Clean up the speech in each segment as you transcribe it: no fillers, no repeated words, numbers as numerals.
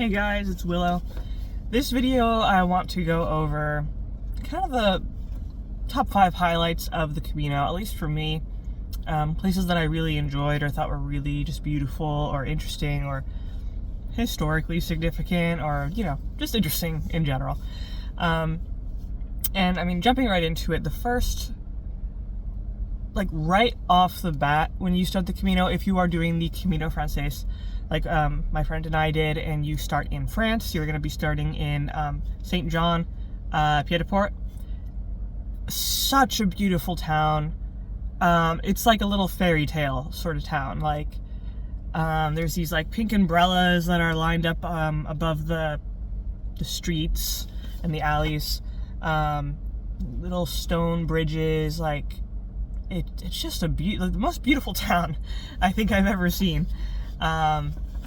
Hey guys, it's Willow. This video I want to go over kind of the top 5 highlights of the Camino, at least for me. Places that I really enjoyed or thought were really just beautiful or interesting or historically significant or, just interesting in general. And I mean, jumping right into it, the first, right off the bat, when you start the Camino, if you are doing the Camino Frances, like my friend and I did, and you start in France, you're going to be starting in Saint John, Pied-de-Port. Such a beautiful town. It's like a little fairy tale sort of town. There's these pink umbrellas that are lined up above the streets and the alleys. Little stone bridges. It's just the most beautiful town I think I've ever seen.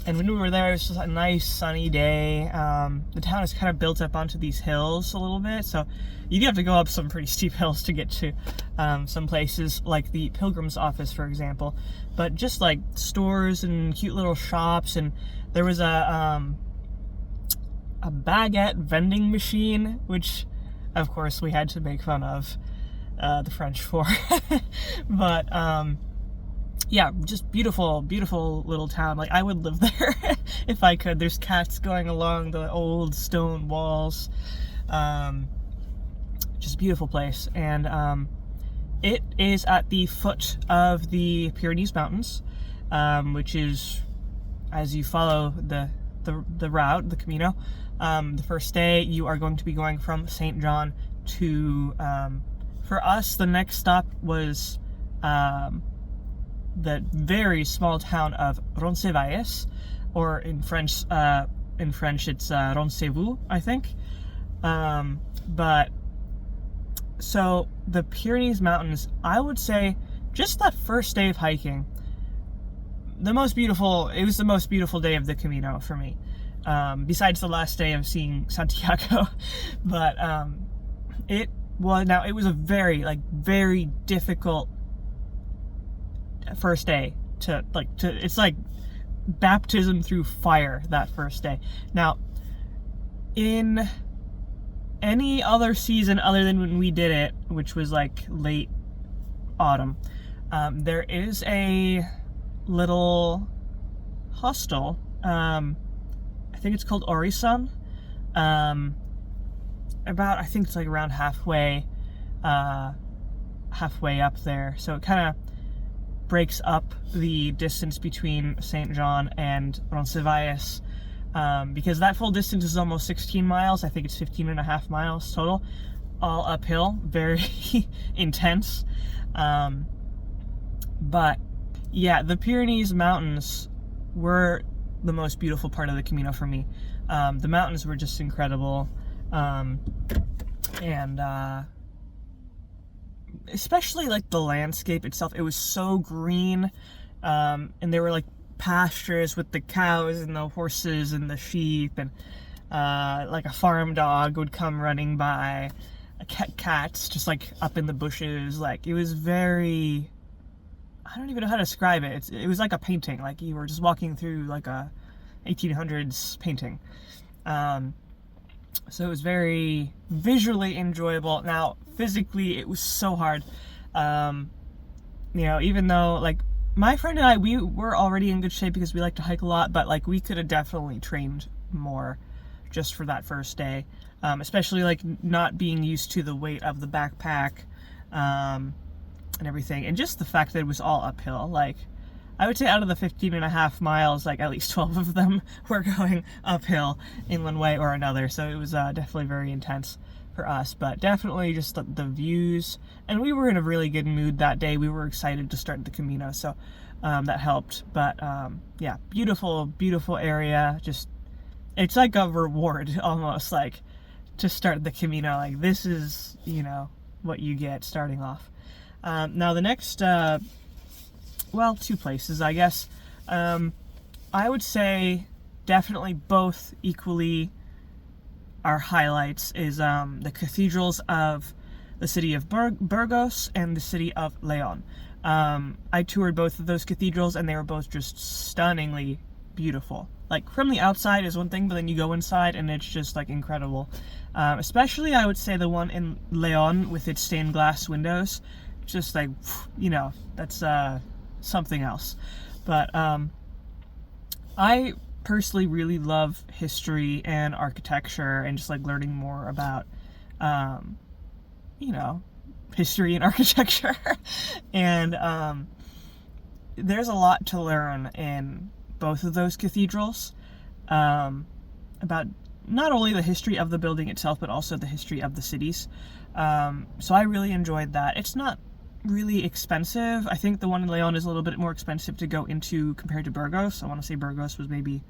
And when we were there, it was just a nice sunny day. The town is kind of built up onto these hills a little bit, so you do have to go up some pretty steep hills to get to some places, like the Pilgrim's Office, for example. But just stores and cute little shops, and there was a baguette vending machine, which of course we had to make fun of the French for. But yeah, just beautiful little town. I would live there if I could. There's cats going along the old stone walls. Just a beautiful place. And it is at the foot of the Pyrenees Mountains, which is, as you follow the route, the Camino, the first day you are going to be going from Saint John to, for us, the next stop was the very small town of Roncesvalles, or in French it's Roncesvalles, I think. But so the Pyrenees Mountains, I would say, just that first day of hiking, it was the most beautiful day of the Camino for me. Besides the last day of seeing Santiago, but it was a very difficult first day it's like baptism through fire that first day. Now, in any other season other than when we did it, which was late autumn, there is a little hostel, I think it's called Orison, I think it's around halfway up there, so it kind of breaks up the distance between Saint John and Roncesvalles, because that full distance is almost 16 miles. I think it's 15 and a half miles total, all uphill, very intense. But yeah, the Pyrenees Mountains were the most beautiful part of the Camino for me. The mountains were just incredible, and especially the landscape itself. It was so green, and there were pastures with the cows and the horses and the sheep, and a farm dog would come running by, cats just up in the bushes. It was very, I don't even know how to describe it. It was like a painting, you were just walking through a 1800s painting. So it was very visually enjoyable. Now, physically, it was so hard. Even though, my friend and I, we were already in good shape because we like to hike a lot, but, we could have definitely trained more just for that first day. Especially, not being used to the weight of the backpack, and everything. And just the fact that it was all uphill. I would say out of the 15 and a half miles, at least 12 of them were going uphill in one way or another. So it was definitely very intense for us, but definitely just the views. And we were in a really good mood that day. We were excited to start the Camino, so that helped. But yeah, beautiful area. Just, it's like a reward almost, to start the Camino. This is, what you get starting off. Now the next, two places, I guess. I would say definitely both equally are highlights is the cathedrals of the city of Burgos and the city of Leon. I toured both of those cathedrals, and they were both just stunningly beautiful. Like, from the outside is one thing, but then you go inside and it's just like incredible. Especially, I would say, the one in Leon with its stained glass windows. Just like, that's something else. But I personally really love history and architecture and just like learning more about, history and architecture. And there's a lot to learn in both of those cathedrals, about not only the history of the building itself, but also the history of the cities. So I really enjoyed that. It's not really expensive. I think the one in Leon is a little bit more expensive to go into compared to Burgos. I want to say Burgos was maybe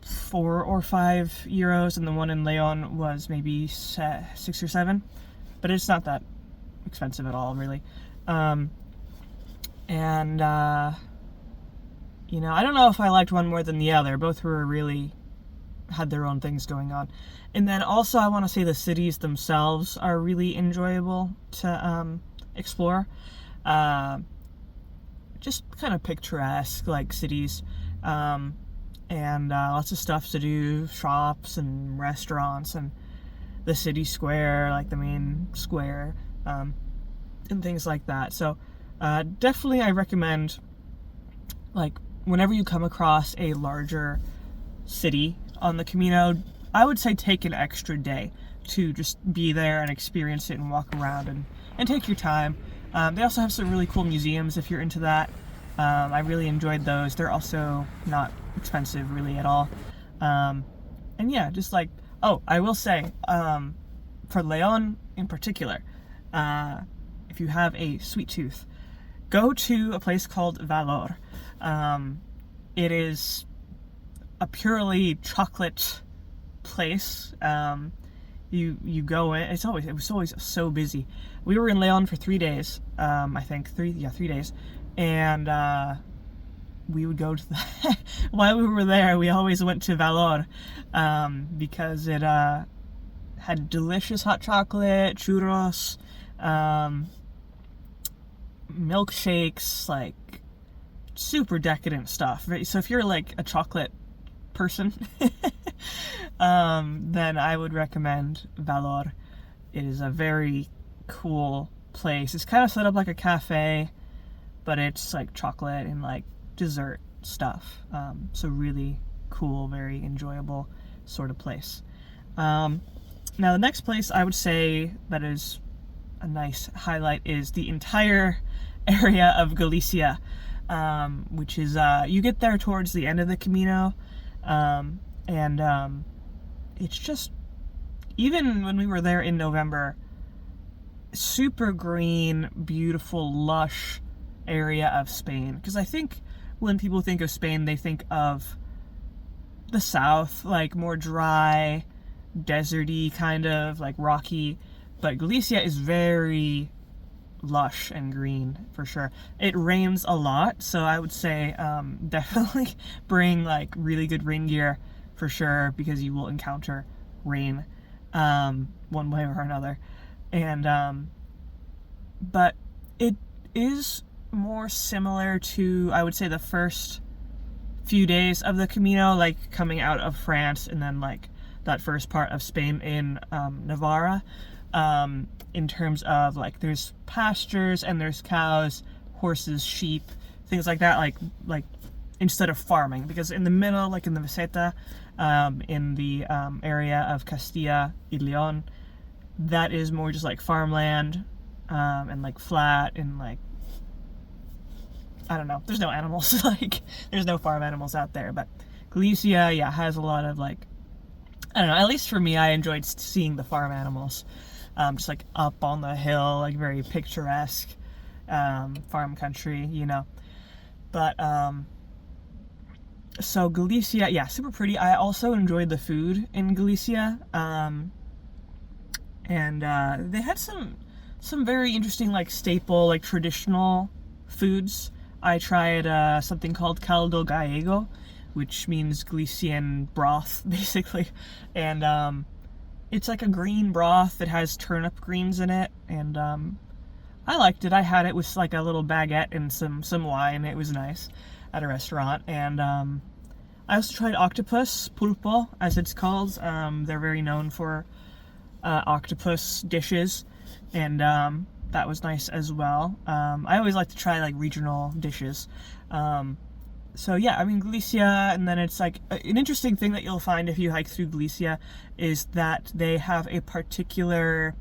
4 or 5 euros, and the one in Leon was maybe 6 or 7. But it's not that expensive at all, really. I don't know if I liked one more than the other. Both were really had their own things going on. And then also I want to say the cities themselves are really enjoyable to explore. Just kind of picturesque, like, cities. And lots of stuff to do, shops and restaurants, and the city square, like the main square, and things like that. So definitely I recommend, like, whenever you come across a larger city on the Camino, I would say take an extra day to just be there and experience it and walk around and take your time. They also have some really cool museums if you're into that. I really enjoyed those. They're also not expensive really at all. And yeah, just like, I will say, for Leon in particular, if you have a sweet tooth, go to a place called Valor. It is a purely chocolate place. You go in, it was always so busy. We were in Leon for 3 days, I think, 3 days, and we would go to while we were there, we always went to Valor, because it had delicious hot chocolate, churros, milkshakes, like super decadent stuff. Right? So if you're like a chocolate person, then I would recommend Valor. It is a very cool place. It's kind of set up like a cafe, but it's like chocolate and like dessert stuff. So really cool, very enjoyable sort of place. Now the next place I would say that is a nice highlight is the entire area of Galicia, which is, you get there towards the end of the Camino, and it's just, even when we were there in November, super green, beautiful, lush area of Spain. Because I think when people think of Spain, they think of the south, like more dry, deserty, kind of like rocky, but Galicia is very lush and green for sure. It rains a lot, so I would say definitely bring like really good rain gear for sure, because you will encounter rain one way or another. And but it is more similar to, I would say, the first few days of the Camino, like coming out of France and then like that first part of Spain in Navarra, in terms of like there's pastures and there's cows, horses, sheep, things like that, like instead of farming, because in the middle, like in the Meseta, in the area of Castilla y León, that is more just like farmland, and like flat, and like, I don't know, there's no animals, like there's no farm animals out there. But Galicia, yeah, has a lot of like, I don't know, at least for me, I enjoyed seeing the farm animals, just like up on the hill, like very picturesque, farm country, you know. But so Galicia, yeah, super pretty. I also enjoyed the food in Galicia, and they had some very interesting, like staple, like traditional foods. I tried something called caldo gallego, which means Galician broth, basically, and it's like a green broth that has turnip greens in it, and I liked it. I had it with like a little baguette and some wine. It was nice at a restaurant, and I also tried octopus, pulpo, as it's called. They're very known for octopus dishes, and that was nice as well. I always like to try like regional dishes. So yeah, I mean Galicia, and then it's like an interesting thing that you'll find if you hike through Galicia is that they have a particular,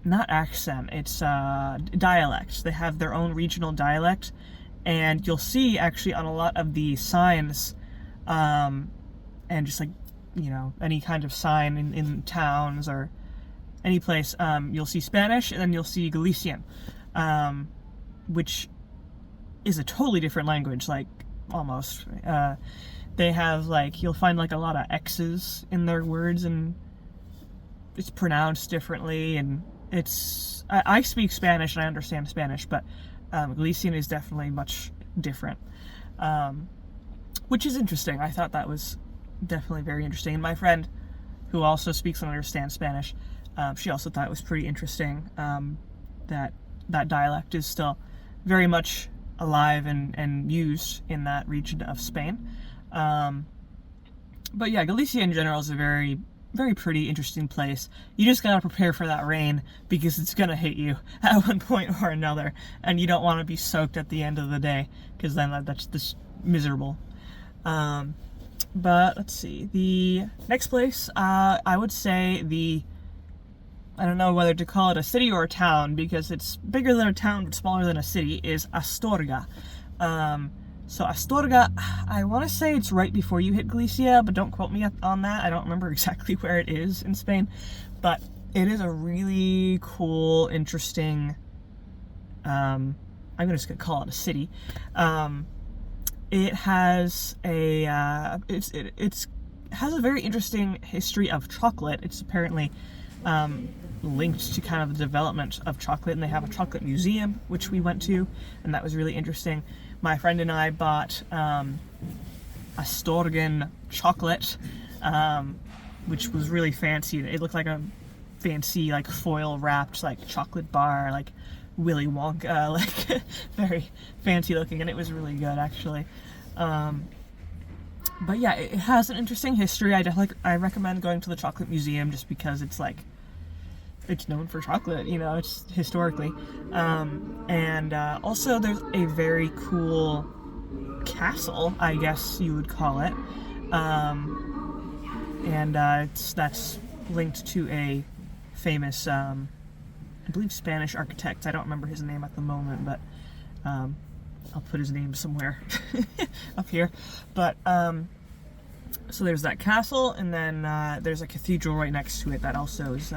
not accent, it's dialect. They have their own regional dialect, and you'll see actually on a lot of the signs, and just like, you know, any kind of sign in towns or any place, you'll see Spanish and then you'll see Galician, which is a totally different language, like almost. They have like, you'll find like a lot of X's in their words, and it's pronounced differently, and it's, I speak Spanish and I understand Spanish, but Galician is definitely much different, which is interesting. I thought that was definitely very interesting. And my friend, who also speaks and understands Spanish, she also thought it was pretty interesting that dialect is still very much alive and used in that region of Spain. But yeah, Galicia in general is a very, very pretty, interesting place. You just gotta prepare for that rain, because it's gonna hit you at one point or another, and you don't want to be soaked at the end of the day, because then that's just miserable. But let's see, the next place, I would say I don't know whether to call it a city or a town, because it's bigger than a town but smaller than a city, is Astorga. So Astorga, I want to say it's right before you hit Galicia, but don't quote me on that. I don't remember exactly where it is in Spain, but it is a really cool, interesting, I'm just gonna call it a city. It has a it has a very interesting history of chocolate. It's apparently linked to kind of the development of chocolate, and they have a chocolate museum, which we went to, and that was really interesting. My friend and I bought Astorgan chocolate, which was really fancy. It looked like a fancy, like foil wrapped, like chocolate bar, like Willy Wonka, like very fancy looking, and it was really good actually. But yeah, it has an interesting history. I recommend going to the chocolate museum, just because it's like, it's known for chocolate, you know, it's historically. And also there's a very cool castle, I guess you would call it. And that's linked to a famous, I believe, Spanish architect. I don't remember his name at the moment, but I'll put his name somewhere up here. But so there's that castle, and then there's a cathedral right next to it that also is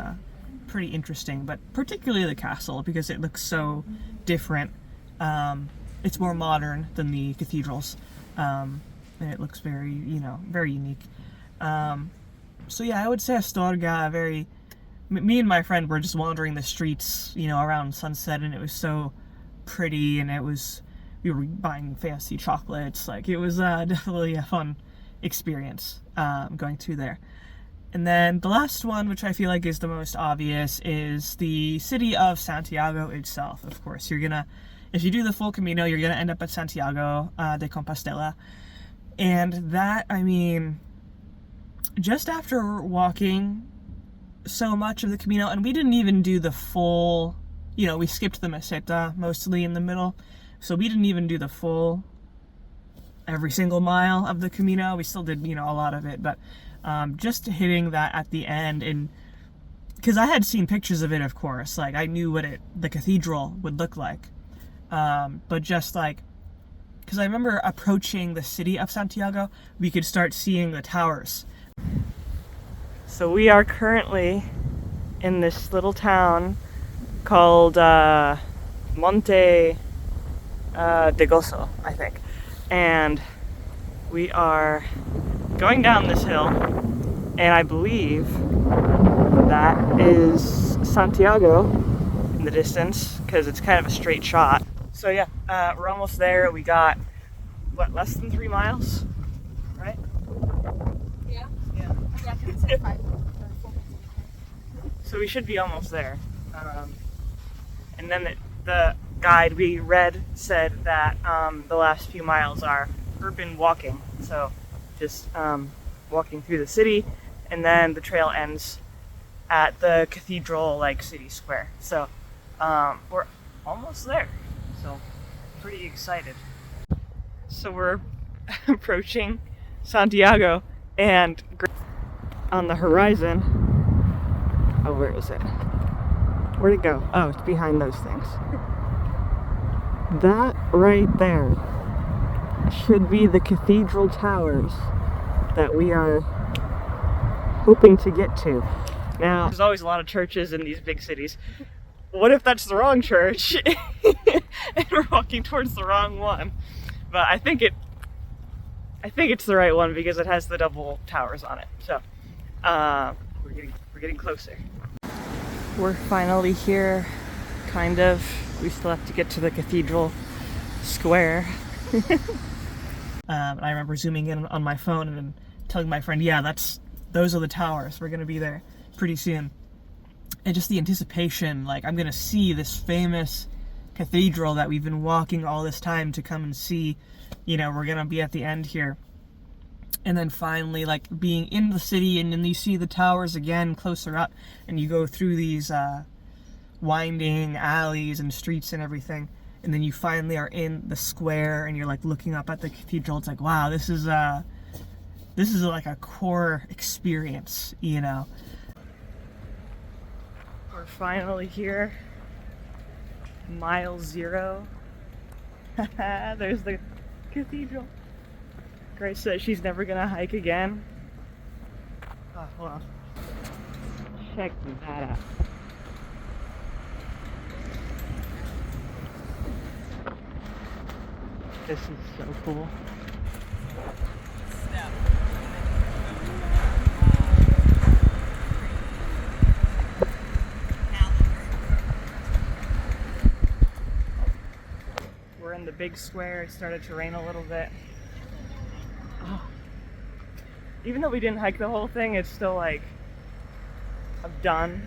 pretty interesting, but particularly the castle, because it looks so different. It's more modern than the cathedrals, and it looks very, you know, very unique. So yeah, I would say Astorga, me and my friend were just wandering the streets, you know, around sunset, and it was so pretty, and we were buying fancy chocolates. Like, it was definitely a fun experience going through there. And then the last one, which I feel like is the most obvious, is the city of Santiago itself. Of course, if you do the full Camino, you're gonna end up at Santiago de Compostela. And that, I mean, just after walking so much of the Camino, and we didn't even do the full, you know, we skipped the Meseta mostly in the middle, so we didn't even do the full every single mile of the Camino. We still did, you know, a lot of it, but just hitting that at the end, and because I had seen pictures of it, of course, like I knew what the cathedral would look like, but just like, because I remember approaching the city of Santiago, we could start seeing the towers. So we are currently in this little town called Monte de Gozo, I think, and we are going down this hill, and I believe that is Santiago in the distance, because it's kind of a straight shot. So yeah, we're almost there. We got, what, less than 3 miles, right? Yeah. Yeah. Yeah, it's like 5 or 4 minutes. So we should be almost there. And then the guide we read said that the last few miles are urban walking. So just walking through the city, and then the trail ends at the cathedral like city square. So we're almost there. So pretty excited. So we're approaching Santiago, and on the horizon, oh, where is it? Where'd it go? Oh, it's behind those things. That right there should be the cathedral towers that we are hoping to get to. Now, there's always a lot of churches in these big cities. What if that's the wrong church and we're walking towards the wrong one? But I think it's the right one because it has the double towers on it. So we're getting closer. We're finally here, kind of. We still have to get to the cathedral square. I remember zooming in on my phone and then telling my friend, yeah, those are the towers. We're gonna be there pretty soon. And just the anticipation, like I'm gonna see this famous cathedral that we've been walking all this time to come and see. You know, we're gonna be at the end here. And then finally, like, being in the city, and then you see the towers again closer up, and you go through these winding alleys and streets and everything, and then you finally are in the square, and you're like looking up at the cathedral. It's like, wow, this is like a core experience, you know. We're finally here. Mile 0. There's the cathedral. Grace says she's never gonna hike again. Oh, hold on. Check that out. This is so cool. We're in the big square. It started to rain a little bit. Oh. Even though we didn't hike the whole thing, it's still like, I'm done.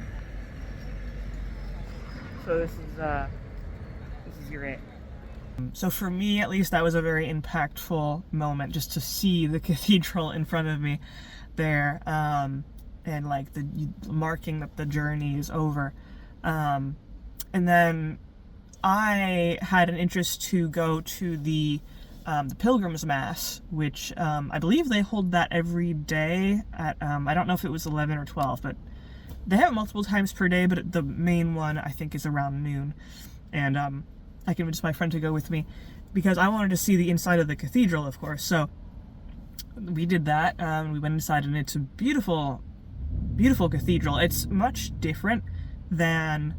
So this is great. So for me, at least, that was a very impactful moment, just to see the cathedral in front of me there, and like marking that the journey is over. And then I had an interest to go to the Pilgrim's Mass, which I believe they hold that every day at, I don't know if it was 11 or 12, but they have it multiple times per day, but the main one I think is around noon. And I convinced my friend to go with me because I wanted to see the inside of the cathedral, of course. So we did that. We went inside, and it's a beautiful, beautiful cathedral. It's much different than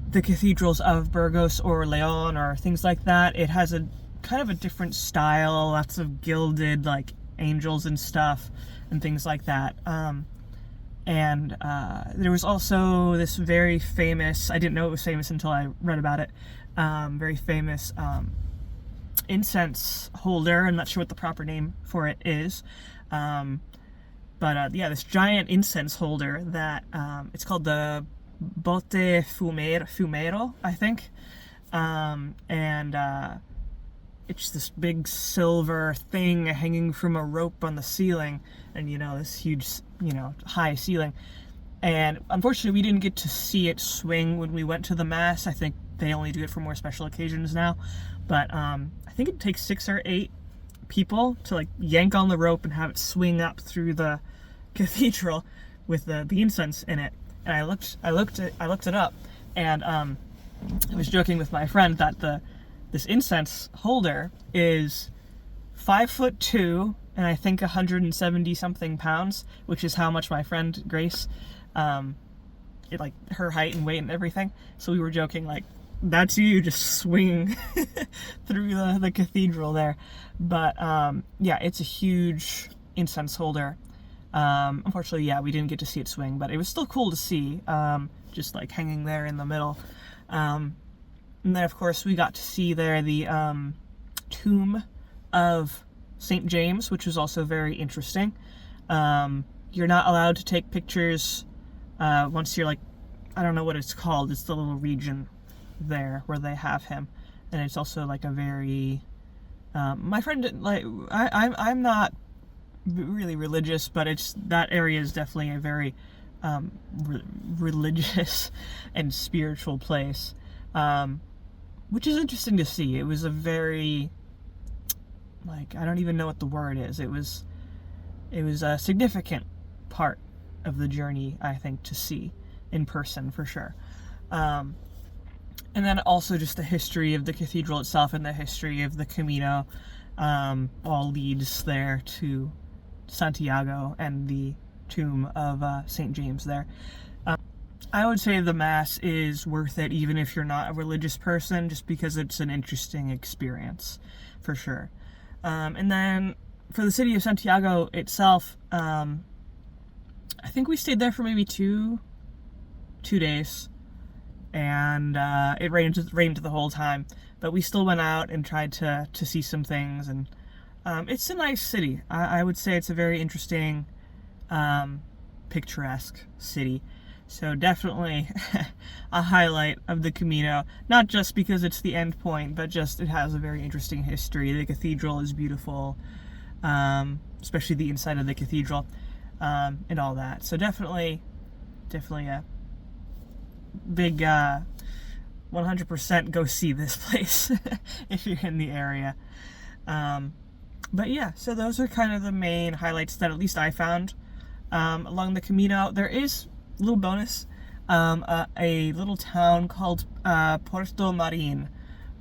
the cathedrals of Burgos or Leon or things like that. It has a kind of a different style, lots of gilded like angels and stuff and things like that. And there was also this very famous, I didn't know it was famous until I read about it, very famous incense holder. I'm not sure what the proper name for it is. But yeah, this giant incense holder that, it's called the Bote Fumero, I think. It's this big silver thing hanging from a rope on the ceiling, and you know, this huge, you know, high ceiling. And unfortunately we didn't get to see it swing when we went to the mass. I think they only do it for more special occasions now, but I think it takes 6 or 8 people to like yank on the rope and have it swing up through the cathedral with the incense in it. And I looked it up, and I was joking with my friend that this incense holder is 5'2" and I think 170 something pounds, which is how much my friend Grace, like her height and weight and everything. So we were joking like, that's you just swinging through the cathedral there. But yeah, it's a huge incense holder. Unfortunately, yeah, we didn't get to see it swing, but it was still cool to see, just like hanging there in the middle. And then, of course, we got to see there the tomb of St. James, which was also very interesting. You're not allowed to take pictures once you're like, I don't know what it's called. It's the little region there where they have him. And it's also like a very My friend didn't like. I'm not really religious, but that area is definitely a very religious and spiritual place, which is interesting to see. It was a very, like, I don't even know what the word is. It was a significant part of the journey, I think, to see in person for sure. And then also just the history of the cathedral itself and the history of the Camino all leads there to Santiago and the tomb of St. James there. I would say the Mass is worth it even if you're not a religious person, just because it's an interesting experience for sure. And then for the city of Santiago itself, I think we stayed there for maybe two days, and it rained the whole time, but we still went out and tried to see some things, and it's a nice city. I would say it's a very interesting, picturesque city. So definitely a highlight of the Camino, not just because it's the end point, but just it has a very interesting history. The cathedral is beautiful, especially the inside of the cathedral, and all that. So definitely a big 100% go see this place if you're in the area. But yeah, so those are kind of the main highlights that at least I found along the Camino. There is a little bonus, a little town called Puerto Marin,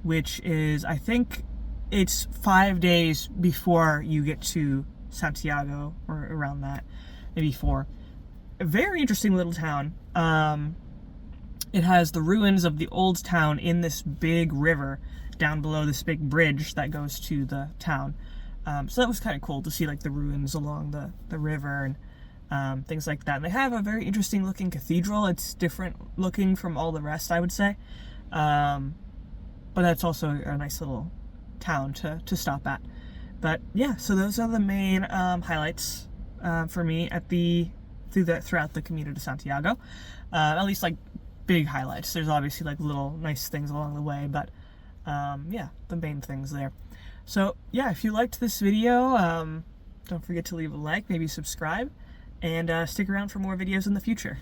which is, I think it's 5 days before you get to Santiago, or around that, maybe 4. A very interesting little town. It has the ruins of the old town in this big river down below this big bridge that goes to the town. So that was kind of cool to see, like, the ruins along the river and things like that. And they have a very interesting looking cathedral. It's different looking from all the rest, I would say. But that's also a nice little town to stop at. But yeah, so those are the main highlights for me throughout the Camino de Santiago. At least, like, big highlights. There's obviously, like, little nice things along the way, but yeah, the main things there. So yeah, if you liked this video, don't forget to leave a like, maybe subscribe, and stick around for more videos in the future.